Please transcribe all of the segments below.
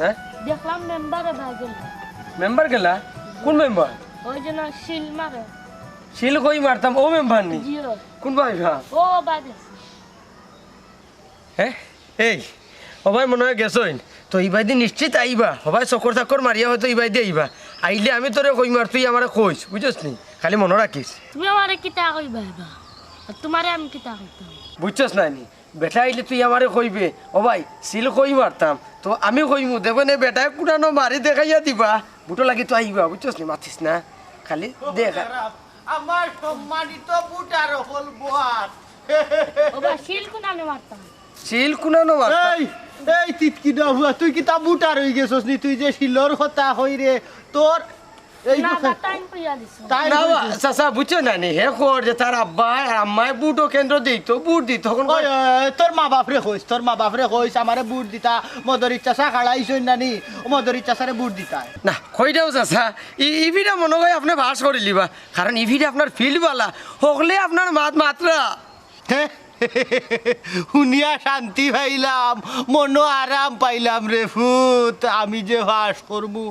হ্যাঁ দেখলাম মেম্বারে ভাই গেল মেম্বার গেলা কোন মেম্বার ওই যে না শিল মারে শিল কই মারতাম ও মেম্বার নি জিও কোন ভাই ভাই ও বাজে হ্যাঁ এই সবাই মনে হয় গেছইন তো ইবাই দিন নিশ্চিত আইবা সবাই চকর চাকর মারিয়া হয়তো ইবাই দিয়ে আইবা আইলে আমি তোরে কই মার তুই আমার কইস বুঝছিস নি খালি মনে রাখিস তুমি আমারে কিতা কইবা এবা তোমারে আমি কিতা কইতাম বুঝছিস না নি বেটা আইলে তুই আমারে কইবে ও ভাই শিল কই মারতাম তো আমি কইমু দেখো নে বেটা কুটানো মারি দেখাইয়া দিবা বুটো লাগি তো আইবা বুঝছিস নি মাথিস না খালি দেখা আমার সম্মানিত বুটার হল বোয়ার ও বা শিল কোনানে মারতাম শিল কুনানো মারতাম এই এই তিতকি ডাহুয়া তুই কি তা বুটার হই গেছস নি তুই যে শিলর কথা হই রে তোর এই না টাইম কইয়া দিছো তাই না চাচা বুঝছো না নি হে কর যে তার আব্বা আর আম্মায় বুটো কেন্দ্র দিত বুট দিত তখন ওই তোর মা বাপরে কইস তোর মা বাপরে কইস আমারে বুট দিতা মদর ইচ্ছা চা খাড়াইছই নানি মদর ইচ্ছা সারে বুট দিতা না কইটাও চাচা ইভিটা মনে হয় আপনি ভাস করে লিবা কারণ ইভিটা আপনার ফিল্ড বালা হকলে আপনার মাত্রা শুনিয়া শান্তি পাইলাম মনো আরাম পাইলাম রে ফুত আমি যে ভাস করবো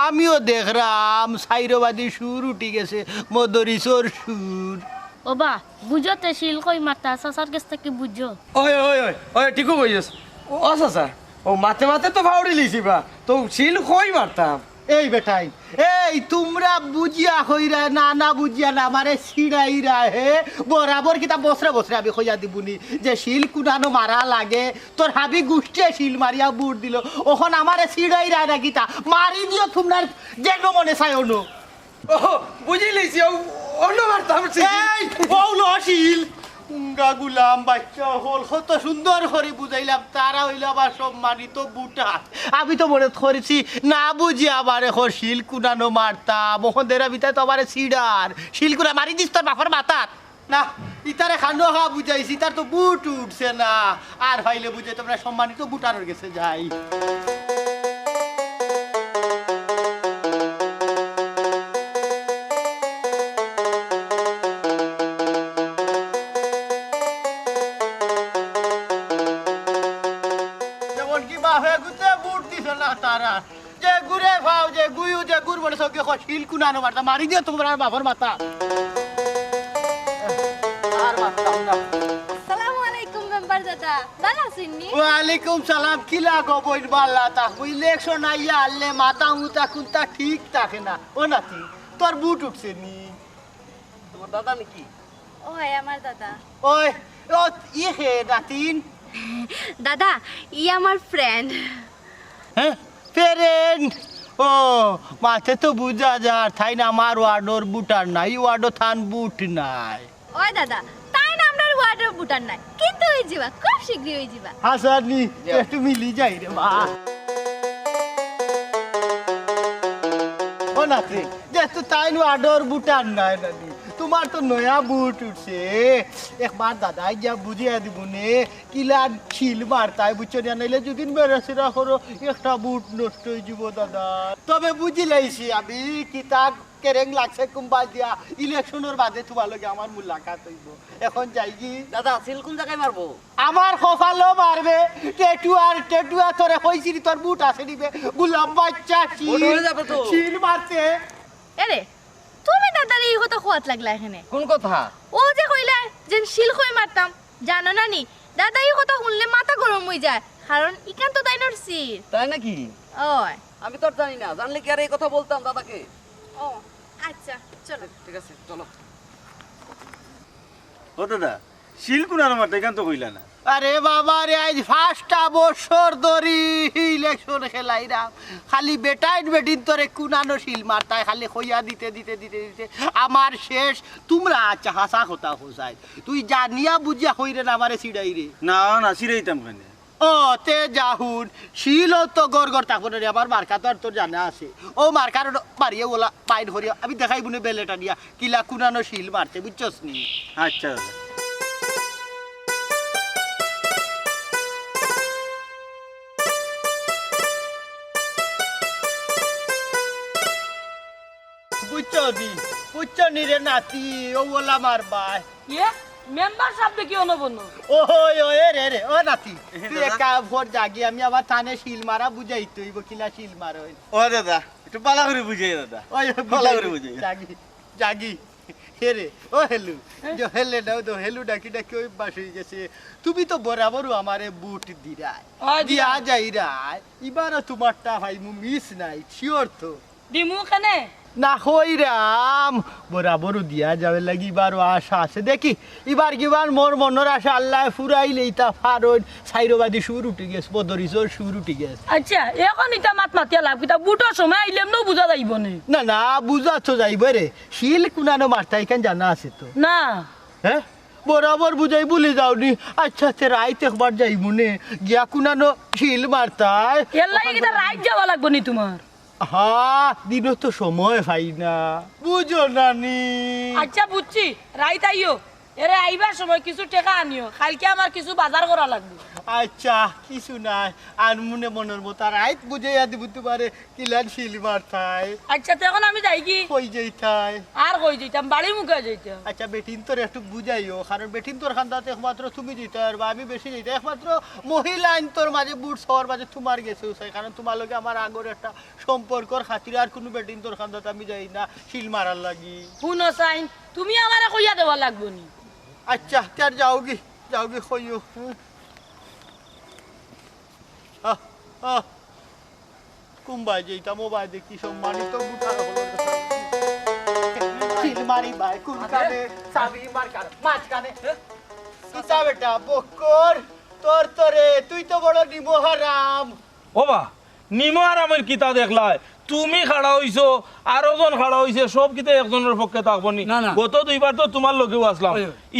আমিও দেখলাম সাইরবাদী সুর উঠি গেছে মদরিসর সুর ও বা বুঝতে শিল কই মারতা সাসার কাছ থেকে বুঝো ওই ওই ওই ওই ঠিকও কইছস ও চাচা ও মাতে মাতে তো ফাউড়ি লিছিবা তো শিল কই মারতাম এই বেটাই এই তোমরা বুঝিয়া হইরা না না বুঝিয়া না আমারে ছিড়াইরা হে বরাবর কিতা বসরে বসরে আমি কইয়া দিবুনি যে শিল কুনানো মারা লাগে তোর হাবি গুষ্টিয়ে শিল মারিয়া বুট দিল ওখন আমারে ছিড়াইরা না কিতা মারি দিও তোমরা যেন মনে চাই অনু ও বুঝি লিছি অন্য মারতাম এই বউল শিল উঙ্গা গুলাম বাচ্চা হল কত সুন্দর করে বুঝাইলাম তারা হইল আবার সম্মানিত বুটা আমি তো মনে করেছি না বুঝি আবার এখন শিল কুনানো মারতাম ওদের ভিতরে তো আবার সিডার শিল কুনা মারি দিস তোর বাপর মাথার না ইতারে খানো হা বুঝাইছি তার তো বুট উঠছে না আর হইলে বুঝে তোমরা সম্মানিত বুটানোর গেছে যাই তারা যে গুরে ভাও যে গুয়ু যে গুর বলে সব শিল কুনানো মারতা মারি দিয়ে তোমার বাবার মাথা আর মারতাম না আসসালামু আলাইকুম মেম্বার দাদা ভালো আছেন নি ওয়ালাইকুম সালাম কি লাগো বইন বাল্লা তা ইলেকশন আইয়া আনলে মাথা মুতা কুন্তা ঠিক থাকে না ও নাতি তোর বুট উঠছে নি তোমার দাদা নাকি ওই আমার দাদা ওই ও ই হে নাতিন দাদা ই আমার ফ্রেন্ড হ্যাঁ ফ্রেন্ড ও মাথে তো বুঝা যা তাই না আমার ওয়ার্ডর বুটার নাই ওয়ার্ডো থান বুট নাই ওই দাদা তাই না আমরা ওয়াটার বুটার নাই কিন্তু হই যাবা খুব শীঘ্রই হই যাবা হাসানি একটু মিলি যাই রে মা ও নাতি যে তো তাই না ওয়ার্ডর বুটার নাই নানি তোমার তো নয়া বুট উঠছে একবার দাদাই যা বুঝিয়ে দিব নে কিলা ছিল মারতাই বুঝছো না নাইলে যদি বেড়াছিরা করো একটা বুট নষ্ট হয়ে যাব দাদা তবে বুঝি লাইছি আমি কি তাক কেরেং লাগছে কুম্বা দিয়া ইলেকশনের বাদে তোমার লগে আমার মুলাকাত হইব এখন যাই কি দাদা সিল কোন জায়গায় মারবো আমার কপালও মারবে টেটুয়া তোরে কইছি তোর বুট আছে দিবে গুলাম বাচ্চা বুট হয়ে যাবে তো। শিল মারতে এরে তুমি দাদার এই কথা খোয়াত লাগলা এখানে কোন কথা ও যে কইলা যে শিল কই মারতাম জানো না নি দাদা এই কথা শুনলে মাথা গরম হই যায় কারণ ইকান তো তাইনর সির তাই নাকি ওই আমি তো আর জানি না জানলে কি আর এই কথা বলতাম দাদাকে ও আচ্ছা চলো ঠিক আছে চলো ও দাদা শিল কুনানো মারতে এখান তো কইলা না আরে বাবা রে আজ ফার্স্টটা বছর ধরি ইলেকশন খেলাইরা খালি বেটাইন বেটিন তোরে কুনানো শিল মারতায় খালি খইয়া দিতে দিতে দিতে দিতে আমার শেষ তোমরা আচ্ছা হাসা কথা হোসাই তুই জানিয়া বুঝিয়া হইরে না আমারে সিডাই রে না না সিরাইতাম কেন ও তে যাহুন শিল তো গড় গড় থাকবো না রে আমার মার্কা তো আর তোর জানা আছে ও মার্কার মারিয়ে ওলা পাইন হরিয়া আমি দেখাইব না বেলেটা নিয়া কিলা কুনানো শিল মারতে বুঝছস নি আচ্ছা দাদা বুঝছনি রে নাতি ও বলা মার ভাই ইয়ে মেম্বার সাহেব দেখি অনবন ওই ওই রে রে ও নাতি তুই একা ভোর জাগি আমি আবার থানে শিল মারা বুঝাই তুইব কিলা শিল মার হই ও দাদা একটু পালা করে বুঝাই দাদা ওই ভালো করে বুঝাই। জাগি জাগি হেরে ও হেলু যে হেলে দাও তো হেলু ডাকি ডাকি ওই বাস হয়ে গেছে তুমি তো বরাবর আমারে বুট দিরাই দিয়া যাই রাই এবারও তোমারটা ভাই মু মিস নাই শিওর তো দিমু কেনে না হই রাম বরাবর দিয়া যাবে লাগি এবারও আশা আছে দেখি এবার কিবার মোর মনের আশা আল্লাহ ফুরাইলে ইতা ফারন সাইরবাদী সুর উঠে গেছে বদরিসর সুর উঠে গেছে আচ্ছা এখন ইটা মাত মাতিয়া লাভ কিতা বুটোর সময় আইলেম নো বুঝা যাইব নে না না বুঝা তো যাইব রে শিল কুনানো মারতা এখান জানা আছে তো না হ্যাঁ বরাবর বুঝাই বলে যাওনি আচ্ছা তে রাইতে একবার যাই মনে গিয়া কুনানো শিল মারতায় এর লাগি কিতা রাইট যাওয়া লাগবো নি তোমার হা দিনও তো সময় পাই না বুঝো নানি আচ্ছা বুঝছি রাইত আইও এরে আইবার সময় কিছু টাকা আনিও কালকে আমার কিছু বাজার করা লাগবে আচ্ছা কিছু নাই আর মনে মনের মতো রাইত বুঝাইয়া দিব তোমারে কিলান শিল মারতায় আচ্ছা তো এখন আমি যাই কি কই যাইতায় আর কই যাইতাম বাড়ি মুখে যাইতাম আচ্ছা বেটিন তোর একটু বুঝাইও কারণ বেটিন তোর খান্দাতে একমাত্র তুমি দিতে পারবা আমি বেশি দিতে একমাত্র মহিলা আইন তোর মাঝে বুট সবার মাঝে তোমার গেছে কারণ তোমার লগে আমার আগর একটা সম্পর্কর খাতির আর কোনো বেটিন তোর খান্দাতে আমি যাই না শিল মারার লাগি শুনো সাইন তুমি আমারে কইয়া দেওয়া লাগবো নি আচ্ছা তার যাওগি কইও কুম্বাই যেটা মোবাইল দেখি সম্মানিত বুটার হলো শিল মারি ভাই কোন কানে চাবি মার কানে মাছ কানে কিতা বেটা বকর তোর তোরে তুই তো বড় নিমহারাম ও বা নিমো আরামের কিতা দেখলাই তুমি খাড়া হইছো আরো জন খাড়া হইছে সব কিতা একজনের পক্ষে থাকবো নি গত দুইবার তো তোমার লগেও আসলাম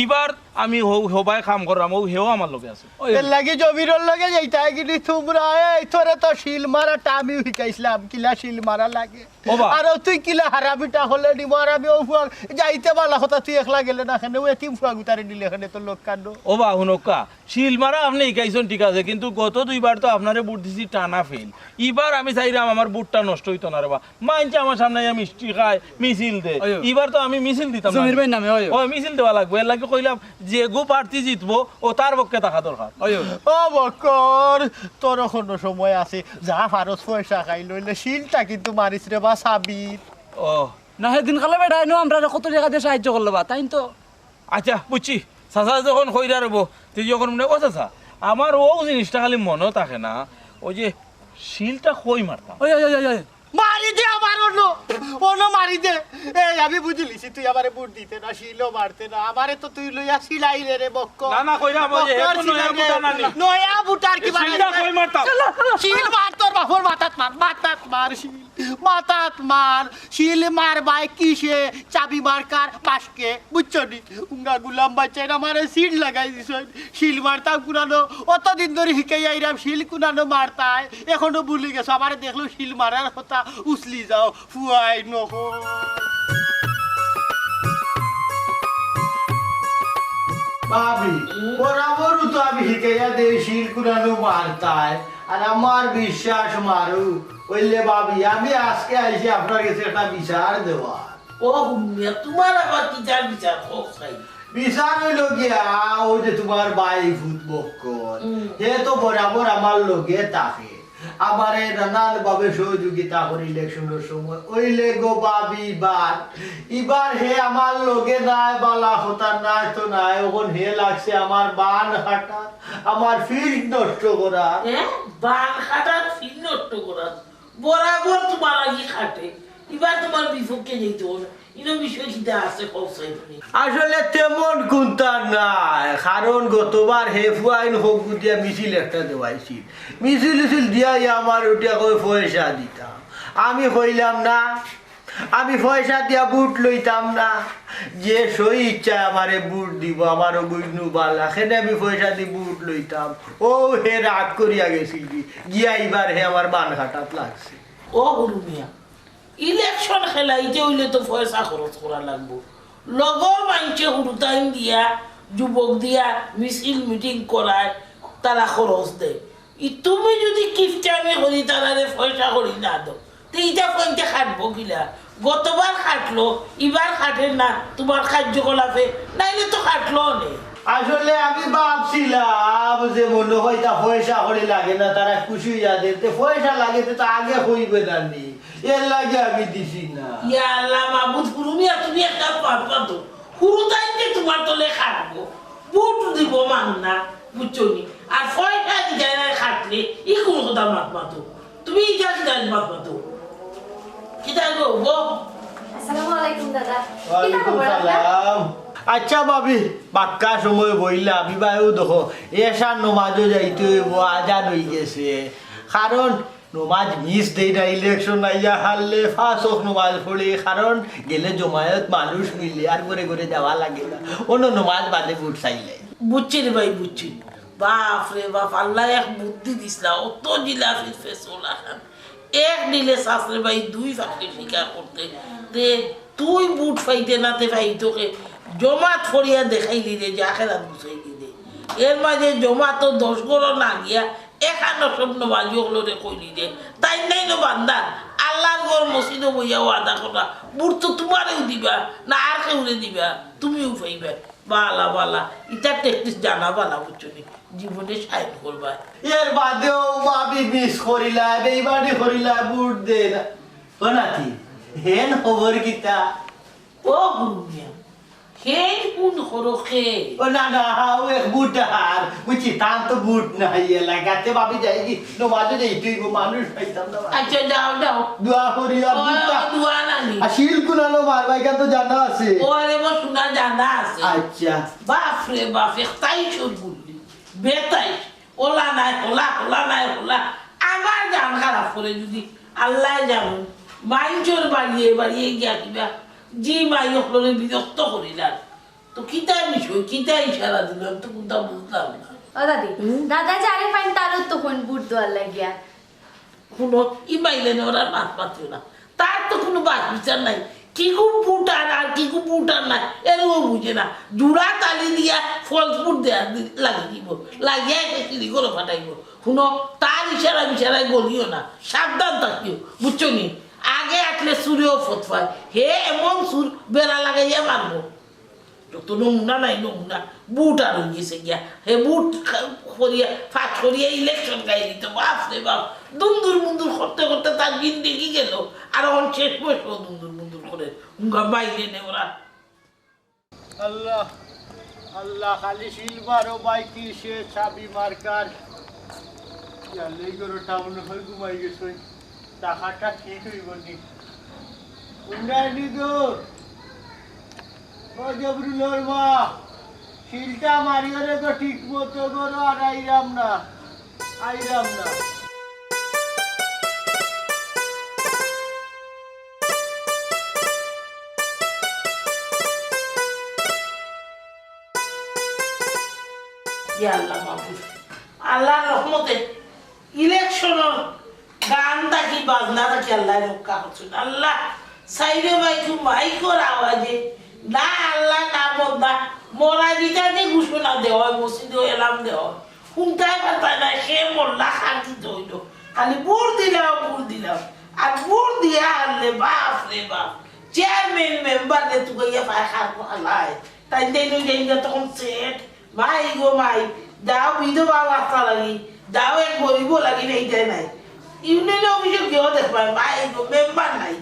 এবার আমি হবাই কাম করলাম ও হেও আমার লগে আছে এর লাগি জমিরর লগে যাইতা গিনি তোমরা এই তোরে তো শিল মারাটা আমি শিখাইছিলাম কিলা শিল মারা লাগে ওবা। আর তুই কিলা হারামিটা হলে নিমর আমি ও ফুয়া যাইতে বালা কথা তুই একলা গেলে না এখানে ও এতিম ফুয়া গুতারে নিলে এখানে তো লোক কান্ড ও বা হুনক্কা শিল মারা আপনি ইকাইছেন ঠিক আছে কিন্তু গত দুইবার তো আপনারে বুট দিছি টানা ফেল এবার আমি চাইলাম আমার বুটটা নষ্ট হইতো না রে বা মাইনছে আমার সামনে মিষ্টি খায় মিছিল দে এবার তো আমি মিছিল দিতাম না। ও মিছিল দেওয়া লাগবে এর লাগে কইলাম যে গো প্রার্থী জিতবো ও তার পক্ষে থাকা দরকার ও বকর তোর কোনো সময় আছে যা ফারস পয়সা খাই লইলে শিলটা কিন্তু মারিস রে বা সাবিত ও না সেদিন কালে বেটা এনো আমরা কত টাকা দিয়ে সাহায্য করলো বা তাই তো আচ্ছা বুঝছি চাচা যখন কইরা রব তুই যখন মনে ও চাচা আমার ও জিনিসটা খালি মনে থাকে না ওই যে শিলটা কই মারতাম ওই ওই ওই ওই মারি দে আমার অন্য মারি দে এই আমি বুঝলিছি তুই আমারে বুট দিতে না শিলও মারতে না আমারে তো তুই লইয়া শিলাইলে রে বক্ক না না কইরা বলে হে কোন নয়া বুটা না নি নয়া বুটার কি শিলটা কই মারতাম শিল মার তোর বাপর মাথাত মার শিল মাথাত মার শিল মার বাই কিসে চাবি মার্কার পাশকে বুঝছো নি উঙ্গা গুলাম বাচ্চা আমারে শিল লাগাই দিছ শিল মারতাম কুনানো অতদিন ধরে শিখাই আইরাম শিল কুনানো মারতায় এখনো ভুলে গেছো আমারে দেখলো শিল মারার কথা উছলি যাও ফুয়াই নহ ভাবি বরাবর তো আমি শিখাইয়া দেই শিল কুনানো মারতায় আর আমার বিশ্বাস মারু ওইলে ভাবি আমি আজকে আইছি আপনার কাছে একটা বিচার দেওয়া ও তোমার আবার কি যার বিচার খাই বিচার হইল গিয়া ওই যে তোমার বাই ভূত বক্কর হে তো বরাবর আমার লগে থাকে আমারে নানান ভাবে সহযোগিতা করে ইলেকশনের সময় ওইলে গো বাবি এবার হে আমার লগে নাই বালা হতা নাই তো নাই ওখন হে লাগছে আমার বান হাঁটা আমার ফিল্ড নষ্ট করা বান খাটার ফিল নষ্ট করার বরাবর তোমার আগে খাটে এবার তোমার বিপক্ষে যেতে হবে ইনো বিষয় কিটা আছে কৌশল আসলে তেমন কোনটা নাই কারণ গতবার হে ফুয়াইন হোক দিয়া মিছিল একটা দেওয়াইছি মিছিল দিয়া আমার ওটা কই পয়সা দিতাম আমি কইলাম না আমি পয়সা দিয়া বুট লইতাম না যে সই ইচ্ছা আমারে বুট দিব আমারও বুঝনু বালা সেটা আমি পয়সা দিয়ে বুট লইতাম ও হে রাগ করিয়া গেছিল গিয়া এবার হে আমার বান খাটাত লাগছে ও হলুমিয়া ইলেকশন খেলাইতে হইলে তো পয়সা খরচ করা লাগবো লগর মানুষে হুরুতাইন দিয়া যুবক দিয়া মিছিল মিটিং করায় তারা খরচ দেয় তুমি যদি কিফটামে করি তারা পয়সা করি না দাও তো এটা পয়সা খাটবো কিলা গতবার খাটলো এবার খাটেন না তোমার কার্যকলাপে নাইলে তো খাটলো নেই আসলে আমি ভাবছিলাম যে মনে হয় তা পয়সা করে লাগে না তারা খুশি হইয়া দিতে পয়সা লাগে তো আগে হইবে না নি এর লাগে আমি দিছি না ইয়া আল্লাহ মাহবুদ হুরুমিয়া তুমি একটা পারবা তো হুরু তাইতে তোমার তলে খাটবো বুট দিব মান না বুঝছো নি আর পয়সা যায় না খাটলে ই কোন কথা মাতবা তো তুমি যা জান মাতবা তো কিটা গো গো আসসালামু আলাইকুম দাদা ওয়ালাইকুম সালাম আচ্ছা ভাবি পাক্কা সময় বইলা বিবাহেও দেখো এসার নমাজও যাইতে হইব আজান হয়ে গেছে কারণ নমাজ মিস দেই না ইলেকশন আইয়া হারলে ফাঁস হোক নমাজ পড়ে কারণ গেলে জমায়েত মানুষ মিলে আর করে করে যাওয়া লাগে না অন্য নমাজ বাদে বুট চাইলে বুঝছি রে ভাই বুঝছি বাপ রে বাপ আল্লাহ এক বুদ্ধি দিসলা অত জিলাফির ফেসোলা এক দিলে শাস্ত্রে ভাই দুই ফাঁকে স্বীকার করতে রে তুই বুট ফাইতে নাতে ভাই তোকে জমাত ফরিয়া দেখাইলি রে যে আখেরাত বুঝাইলি রে এর মাঝে জমাত 10 গড় না গিয়া এখানো স্বপ্ন বাজি হলো রে কইলি রে তাই নাই না বান্দা আল্লাহর ঘর মসজিদে বইয়া আদা করা বুট তো তোমারও দিবা না আর কেউরে দিবা তুমিও পাইবা বালা বালা এটা টেকনিক জানা বালা বুঝছো নি জীবনে সাইড করবা এর বাদেও ভাবি মিস করিলা বেইবানি করিলা বুট দে না ও নাতি হেন খবর কিতা ও গুরুমিয়া হে কোন করো খে ও না না হাও এক বুট আর বুঝছি তার তো বুট নাই লাগাতে ভাবি যাই কি নমাজে যাই তুই মানুষ পাইতাম না আচ্ছা যাও যাও দোয়া করি আর বুটটা দুয়া নানি আসিল কুনালো মারবাই কেন তো জানা আছে ওরে মো শোনা জানা আছে আচ্ছা বাপ রে বাপ একটাই সব বললি বেতাই ওলা নাই ওলা ওলা নাই ওলা আমার জান খারাপ করে যদি আল্লাহ জানুন মাইঞ্চর বাড়িয়ে বাড়িয়ে গিয়া কিবা জি মাই হলে বিরক্ত করিলাম তো কিতা বিষয় কিতা ইশারা দিলাম তো কোনটা বুঝলাম না ও দাদি দাদা যারে পাইন তারও তখন বুট দেওয়ার লাগিয়া কোনো ইমাইলেন ওরা মাত পাত্র না তার তো কোনো বাস বিচার নাই কি খুব বুটার আর কি খুব বুটার নাই এরকম বুঝে না জুড়া তালি দিয়া ফলস ফুট দেয়া লাগিয়ে দিব লাগিয়ে চিড়ি করে ফাটাইব শুনো তার ইশারা বিশারায় গলিও না সাবধান থাকিও বুঝছো নি আগে আটলে সুরেও ফতফায় হে এমন সুর বেড়া লাগাইয়া মারবো তো নমুনা নাই নমুনা বুট আর হয়ে গেছে গিয়া হে বুট করিয়া ফাঁক করিয়া ইলেকশন গাই দিত বাপ রে বাপ দুন্দুর মুন্দুর করতে করতে তার দিন দেখি গেল আর এখন শেষ বয়স দুন্দুর মুন্দুর করে উঙ্গা বাইরে নে ওরা আল্লাহ আল্লাহ খালি শিলবারও বাইকি সে চাবি মার্কার ইয়ালেই করে টাউন হয়ে ঘুমাই গেছে টাকাটা ঠিক হইব নি উন্ডাইনি তো ও জবরুলোর মা শিলটা মারিওরে তো ঠিক মতো করো আর আইরাম না আল্লাহ মাহবুব আল্লাহর রহমতে ইলেকশনের গান থাকি বাজনা থাকি আল্লাহ রক্ষা করছেন আল্লাহ সাইডে মাইকু মাইকর আওয়াজে না আল্লাহ না বন্ধা মরা দিটাতে ঘোষণা দেওয়া হয় মসজিদে এলাম দেওয়া হয় শুনতেই পারতাই না সে মোল্লা খান্তিত হইল খালি ভোট দিলাম আর ভোট দিয়া হারলে বাপ রে বাপ চেয়ারম্যান মেম্বার রে তুই গিয়ে পায় খার পালায় তাই দেন তখন সেট মাই গো মাই দাও বিধবা বাচ্চা লাগি দাও এক গরিব লাগি এইটাই নাই ইউনিয়ন অফিসে কেউ দেখবা মাই গো মেম্বার নাই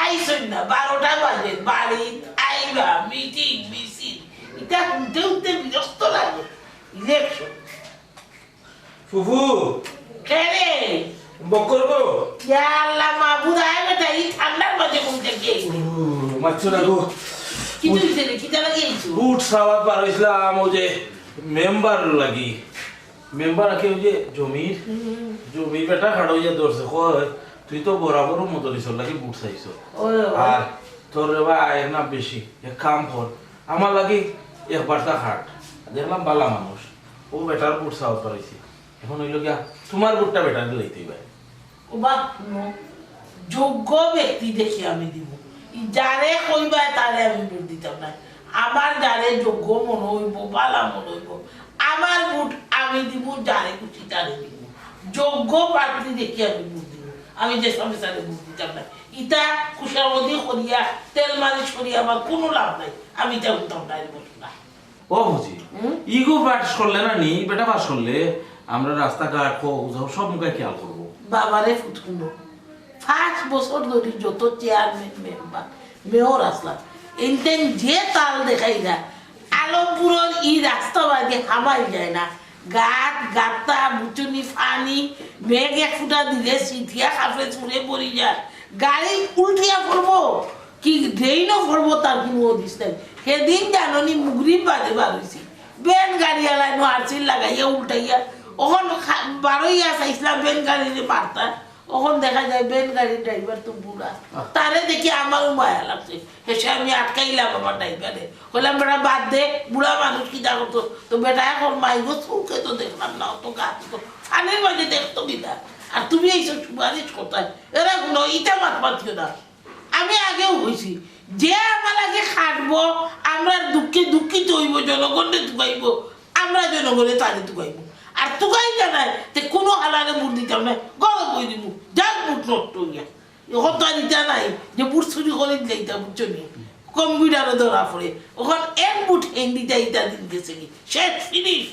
আইসন না 12টা বাজে বাড়ি আইবা মিটিং মিছিল এটা শুনতে বিরক্ত লাগে ইলেকশন ফুফু কেরে বকর গো ইয়া আল্লাহ মাহবুদ আয় বেটা এই ঠান্ডার মাঝে ঘুমতে গিয়ে মাছ রাখো কি তুইছে রে কিটা লাগিয়েছো বুট সাবাত পার হইছিলাম ও যে মেম্বার লাগি মেম্বার আকে ওই যে জমির বেটা খাড়ো ইয়া ধরছে কয় তুই তো বরাবর মতো দিছর লাগি বুট চাইছ আর তোর রেবা আয় না বেশি এক কাম কর আমার লাগি একবারটা খাট দেখলাম বালা মানুষ ও বেটার বুট সাবাত পারাইছি এখন হইল গিয়া তোমার বুটটা বেটার লইতেই ভাই ও বা যোগ্য ব্যক্তি দেখি আমি দিব যারে কইবা তারে আমি ভোট দিতাম না আমার যারে যোগ্য মনে হইব বালা মনে হইব আমার ভোট আমি দিব যারে খুশি তারে দিব যোগ্য প্রার্থী দেখি আমি ভোট দিব আমি যে সমস্যারে বুঝ দিতাম না ইটা খুশামদি করিয়া তেল মালিশ করিয়া আমার কোনো লাভ নাই আমি এটা উত্তম নাই বলছি না ও বুঝি ইগো পাস করলে না নি বেটা পাস করলে আমরা রাস্তাঘাট সব মুখে খেয়াল করবো বাবারে ফুটকুনো 5 বছর ধরে যত চেয়ারম্যান মেম্বার মেয়র আসলাম এনতেন যে তাল দেখাই না আলমপুরের ই রাস্তা বাদে হামাই যায় না গাত গাতা বুচুনি ফানি মেঘ এক ফুটা দিলে সিথিয়া কাপড়ে ছুঁড়ে পড়ি যায় গাড়ি উল্টিয়া পড়বো কি ড্রেইনও পড়বো তার কোনো হদিস নাই সেদিন জাননি মুগরি বাদে বার হয়েছি বেন গাড়ি আলাই নো আরসিল লাগাইয়া উল্টাইয়া ওখন বারোইয়া চাইছিলাম বেন গাড়িরে মারতা ওখন দেখা যায় বেন গাড়ির ড্রাইভার তো বুড়া তারে দেখি আমারও মায়া লাগছে হেসে আমি আটকাইলাম আমার ড্রাইভারে বললাম বেটা বাদ দে বুড়া মানুষ কি দেখো তো বেটা এখন মাইগো চুলকে তো দেখলাম না অত গাছ তো ফানের মাঝে দেখতো কিনা আর তুমি এইসব সুপারিশ কোথায় এরা কোনো ইটা মাত পাচ্ছিও না আমি আগেও হয়েছি যে আমার আগে খাটবো আমরা দুঃখে দুঃখিত হইব জনগণে তুকাইব আমরা জনগণে তাদের তুকাইব আর তুকাই জানায় তে কোনো হালারে বুট দিতাম না গরম বই দিব যাক বুট নষ্ট হইয়া এখন তো আর ইটা নাই যে বুট চুরি করে দিলাইতা বুঝছো নি কম্পিউটারে ধরা পড়ে ওখান এক বুট হিন্দিটা ইটা দিন গেছে কি শেষ ফিনিশ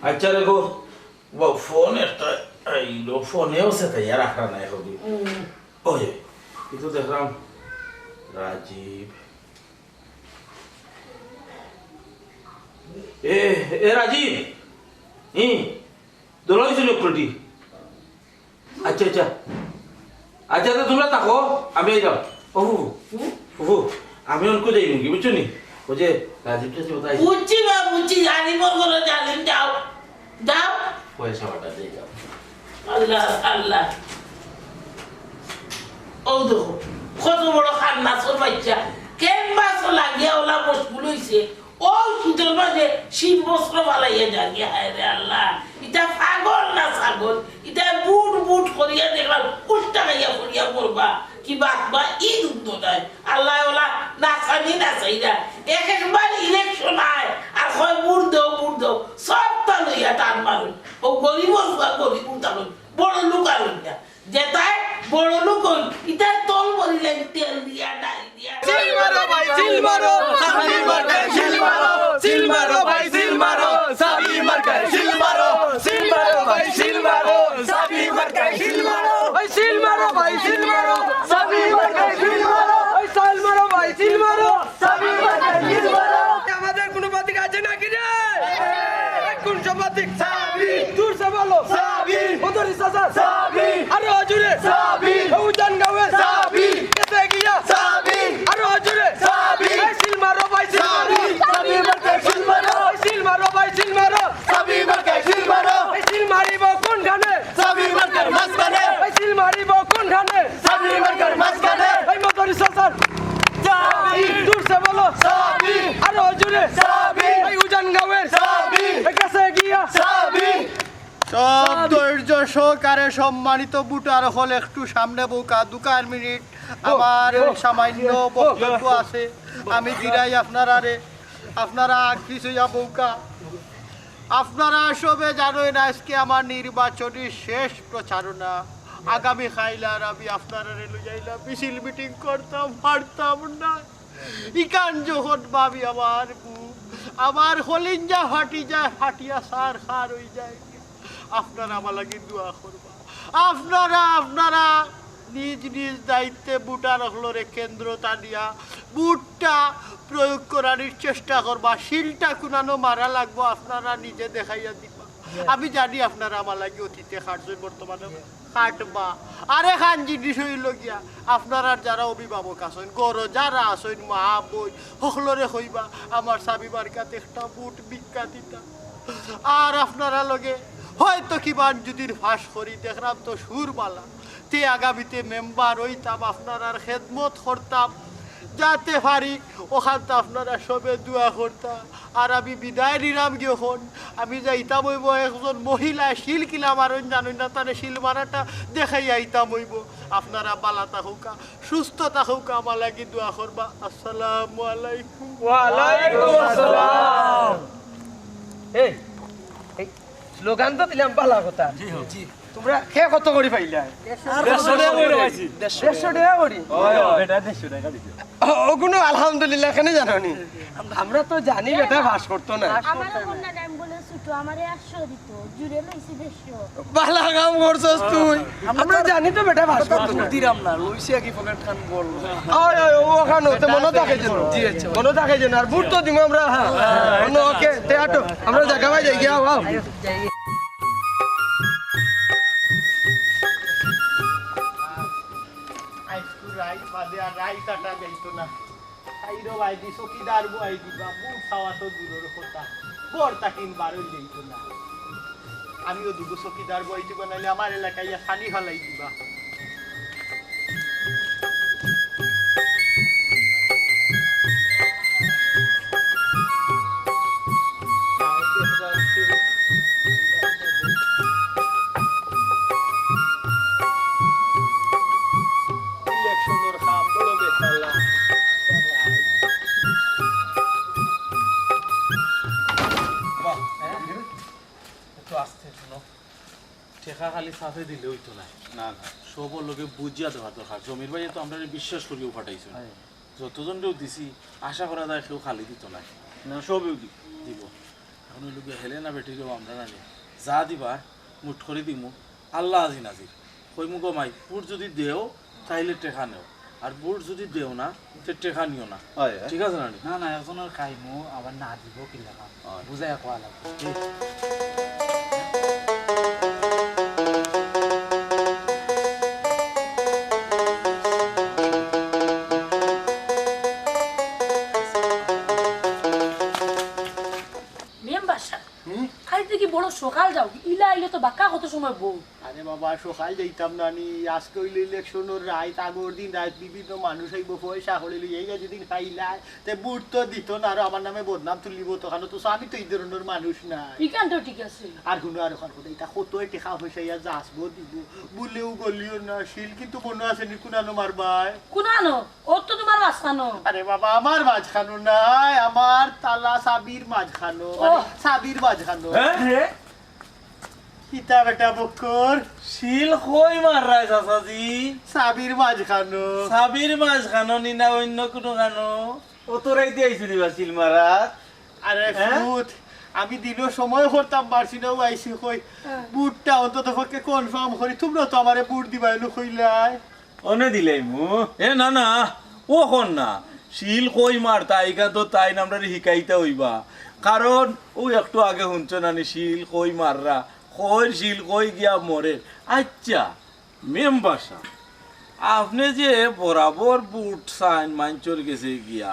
আচ্ছা রেখো ফোন একটা আইলো ফোনেও সে তাইয়া রাখা নাই হবি ওই কিন্তু দেখলাম রাজীব এ রাজীব দোলাইছিল প্রতি আচ্ছা আচ্ছা আচ্ছা তো তোমরা থাকো আমি যাও ওহু আমি অনকো যাই নাকি বুঝছো নি ও যে রাজীবটা যে কোথায় বুঝছি বা বুঝছি জানিমর করে জানেন যাও যাও পয়সা বাটা দিয়ে যাও আল্লাহ আল্লাহ ও দেখো কত বড় খান্নাসর বাচ্চা কেন মাছ লাগিয়া ওলা মশগুল হইছে ও শীতের মাঝে শীত বস্ত্র বালাইয়া জাগিয়া হায় রে আল্লাহ এটা পাগল না ছাগল এটা বুট বুট করিয়া দেখলাম উল্টা গাইয়া করিয়া করবা কি বাকবা ই দুধ নাই আল্লাহ ওলা নাচানি নাচাইরা একবার ইলেকশন আয় আর হয় বুট দেও সবটা লইয়া টান মারুন ও গরিব গরিব টানুন বড় লোক আর না যেটাই বড় লোক এটা তল মরিলেন তেল দিয়া ডাই দিয়া সিলমারো ভাই সিলমারো সাবি মার্কায় সিলমারো সিলমারো ভাই সিলমারো সাবি মার্কায় সিলমারো সিলমারো ভাই সিলমারো সাবি মার্কায় সিলমারো ভাই সিলমারো ভাই সিলমারো সাবি মার্কায় সিলমারো ভাই সিলমারো ভাই সিলমারো সাবি মার্কায় সিলমারো আমাদের কোনো প্রতীক আছে নাকি রে কোন প্রতীক সাবি দূর সে বলো সাবি উদরি সাসা সাবি আরে হজুরে সাবি উজান গাওয়ে সাবি কেতে গিয়া সাবি আরে হজুরে সাবি সিলমারো ভাই সিলমারো সাবি মার্কায় সিলমারো সিলমারো ভাই সিলমারো সাবি মার্কায় সিলমারো সিল মারিব কোন গানে সাবি মার্কার মাসকানে সিল মারিব কোন গানে সাবি মার্কার মাসকানে এই মদরি সাসার সাবি দূর সে বলো সাবি আরে হজুরে সাবি এই উজান গাওয়ে সাবি কেতে গিয়া সাবি সব ধৈর্য সহকারে সম্মানিত বুটার হল একটু সামনে বউকা 2 মিনিট আমার সামান্য বক্তব্য আছে আমি দিরাই আপনারা কিছু বউকা আপনারা সবে জানোই না আজকে আমার নির্বাচনী শেষ প্রচারণা আগামী খাইলার আমি আপনারা লইয়াইলাম মিছিল মিটিং করতাম পারতাম না ইকান যখন ভাবি আমার হলিঞ্জা ফাটিয়া সার খার হয়ে যায় আপনারা আমার লাগে দোয়া করবা আপনারা নিজ নিজ দায়িত্বে বুটার হলরে কেন্দ্র টানিয়া বুটটা প্রয়োগ করার চেষ্টা করবা শিলটা কুনানো মারা লাগবো আপনারা নিজে দেখাইয়া দিবা আমি জানি আপনারা আমার লাগে অতীতে খাটছেন বর্তমানে কাটবা আরে খান জিনিস হইল গিয়া আপনারা যারা অভিভাবক আছেন গড় যারা আছেন মা বই সকলরে হইবা আমার চাবি মার্কাতে একটা বুট ভিক্ষা দিতা আর আপনারা লগে হয়তো কিমান যদি ফাঁস করি দেখলাম তো সুরবালা তে আগামীতে মেম্বার হইতাম আপনার খেদমত করতাম যাতে পারি ওখান তো আপনারা সবে দোয়া করতাম আর আমি বিদায় নিলাম যখন আমি যাইতাম হইব একজন মহিলা শিল কিলাম আর জানুন না তাহলে শিল মারাটা দেখাই আইতাম হইব আপনারা বালা থাকুকা সুস্থ থাকুকা আমার লাগি দোয়া করবা আসসালামু আলাইকুম ওয়ালাইকুম আসসালাম এই স্লোগান তো দিলাম পালা কথা তোমরা খে কত করে পাইলা 150 টাকা করে পাইছি 150 টাকা করে বেটা 150 টাকা দিছো ওগুলো আলহামদুলিল্লাহ কেন জানো নি আমরা তো জানি বেটা ভাস করতো না আমার কন্যা টাইম বলে ছুটো আমারে 800 দিত জুড়ে লইছি 150 বালা কাম করছস তুই আমরা জানি তো বেটা ভাস করতো না দিরাম না লইছি কি পকেট খান বল ওই ওই ওখানে তো মনে থাকে যেন জি আচ্ছা মনে থাকে যেন আর বুট তো দিম আমরা হ্যাঁ ওকে তে আটো আমরা জায়গা ভাই যাই গিয়া আও আইসু রাইত বাদে আর রাইত আটা যাইতো না আইরো বাইদি চকিদার বই দিবা বুট খাওয়া তো দূরের কথা বর্তা কিনবারও যাইতো না আমিও দুগো চকিদার বই দিব নাইলে আমার এলাকায় ইয়া ছানি ফেলাই দিবা ইলেকশনের খাম বড় বেতালা একটু আস্তে শুনো ঠেকা খালি সাথে দিলে হইতো না না সব লোকে বুঝিয়া দেওয়া দরকার জমির বাইরে তো আমরা বিশ্বাস করিও ফাটাইছো যতজনকেও দিছি আশা করা যায় কেউ খালি দিত না না সবই দিব এখন ওই লোকে হেলে না বেটিকেও আমরা না নিই যা দিবার মুঠ করে দিমু আল্লাহ আজি নাজির কই মু গমাই বুট যদি দেও তাইলে টেকা নেও আর বুট যদি দেও না তো টেকা নিও না হয় ঠিক আছে না নি? না না একজনের খাইমু আবার না দিব কি লাগা বুঝাই কোয়া লাগবে মেম্বার সাহেব খালি দেখি বড় সকাল যাও ইলা আইলে তো বাক্কা কত সময় বউ আরে বাবা সকাল যাইতাম না নি আজকে হইলে ইলেকশনের রাইত আগর দিন রাইত বিভিন্ন মানুষ আইব পয়সা হইলে এই যেদিন পাইলাই তে বুট তো দিত না আর আমার নামে বদনাম তুলিব তখন তো আমি তো এই ধরনের মানুষ না ঠিকান তো ঠিক আছে আর কোনো আর ওখান কথা এটা কত টেকা পয়সা ইয়া যাসবো দিব বলেও গলিও না শিল কিন্তু মনে আছে নি কোনানো মারবাই কুনানো ওর তো তোমার বাসখানো আরে বাবা আমার মাঝখানো নাই আমার তালা সাবির মাঝখানো সাবির মাঝখানো কিতা বেটা বকর শিল কই মার রায় চাচাজি সাবির মাঝখানো সাবির মাছ খানো নি না অন্য কোনো খানো ও তোরাই দিয়েছি দিবা সিল মারাত আরে ফুট আমি দিনও সময় করতাম পারছি না আইসি কই বুটটা অন্তত পক্ষে কনফার্ম করি তোমরা তো আমারে বুট দিবাই নো কইলাই অনে দিলাই মু এ না না ও হন না শিল কই মার তাইকা তো তাই নামটা শিকাইতে হইবা কারণ ও একটু আগে শুনছো না নি শিল কই মাররা কই শিল কই গিয়া মরে আচ্ছা মেম্বার সাহেব আপনি যে বরাবর বুট সাইন মাঞ্চর গেছে গিয়া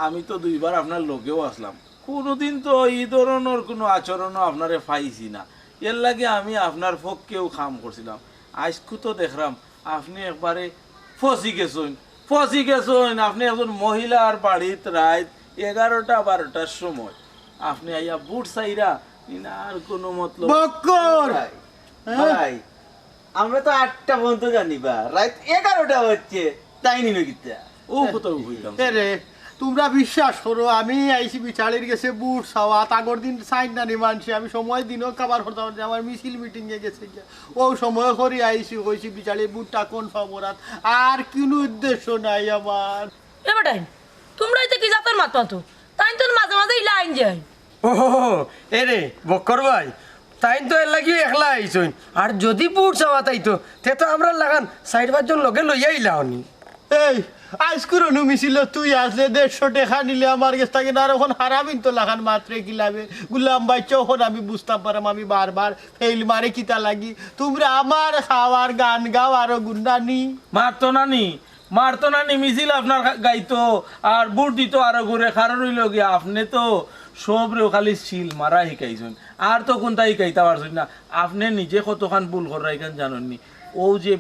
আমি তো দুইবার আপনার লোকেও আসলাম কোনোদিন তো এই ধরনের কোনো আচরণও আপনারে পাইছি না এর লাগে আমি আপনার পক্ষেও কাম করছিলাম আজকু তো দেখলাম আপনি একবারে ফসি গেছেন আপনি একজন মহিলার বাড়িতে রাত 11টা-12টার সময় আপনি আইয়া বুট সাইরা না আর কোনো মতলব বকর ভাই আমরা তো 8টা পর্যন্ত জানিবা রাত 11টা হচ্ছে তাই নিবে কিতা ও কোথাও হইতাম রে তোমরা বিশ্বাস করো আমি আইসি বিচারের গেছে বুট সাওয়া আগর দিন সাইন না নি মানছি আমি সময় দিনও কাবার করতাম যে আমার মিছিল মিটিং এ গেছে ও সময় করি আইসি কইছি বিচারে বুটটা কনফার্ম করাত আর কোনো উদ্দেশ্য নাই আমার এবার টাইম তোমরাই তো কি জাতের মাত মাতো তাই তো মাঝে মাঝে ইলা আইন যায় ও এ রে বক্কর ভাই তাই তো এর লাগি একলা আইছইন আর যদি বুট চাওয়া তাইতো তে তো আমরা লাগান 60 জন লগে লইয়া ইলাওনি এই আজকুর মিছিল তুই আসলে 150 টাকা নিলে আমার কাছ থেকে আর এখন হারামিন তো লাগান মাত্রে কি লাগবে গুলাম ভাই যখন আমি বুঝতাম পারাম আমি বারবার ফেল মারে কিতা লাগি তোমরা আমার খাওয়ার গান গাও আরো গুন্ডানি মারতো না নি মিছিল আপনার গাইতো আর বুট দিত আরো ঘুরে কারণ হইল গিয়া আপনি তো সব রে খালি শিল মারা শিকাইছেন আর তো কোনটা শিকাইতে পারছেন না আপনি নিজে কতখান ভুল করাইখান জানেননি ও যে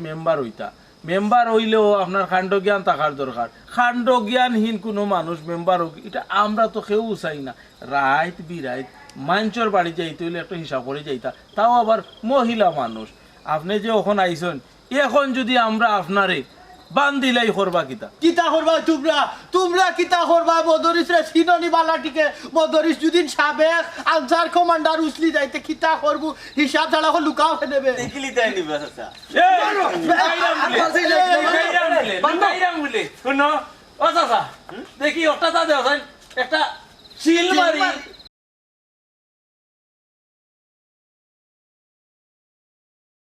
মেম্বার হইলেও আপনার খাণ্ড জ্ঞান থাকার দরকার খাণ্ড জ্ঞানহীন কোনো মানুষ মেম্বার হোক এটা আমরা তো কেউ চাই না রাইত বিরাইত মাঞ্চর বাড়ি যাইতে হইলে একটা হিসাব করে যাইতা তাও আবার মহিলা মানুষ আপনি যে ওখানে আইসেন এখন যদি আমরা আপনারে বান দিলাই করবা কিতা কিতা করবা তোমরা তোমরা কিতা করবা মদরিসরে সিননি বালাটিকে মদরিস যদি সাবেক আনসার কমান্ডার উসলি যাইতে কিতা করবো হিসাব ছাড়া লুকাও নেবে দেখিলি তাই নিবা চাচা শুনো ও চাচা দেখি ওটা তা দেওয়া একটা শিল মারি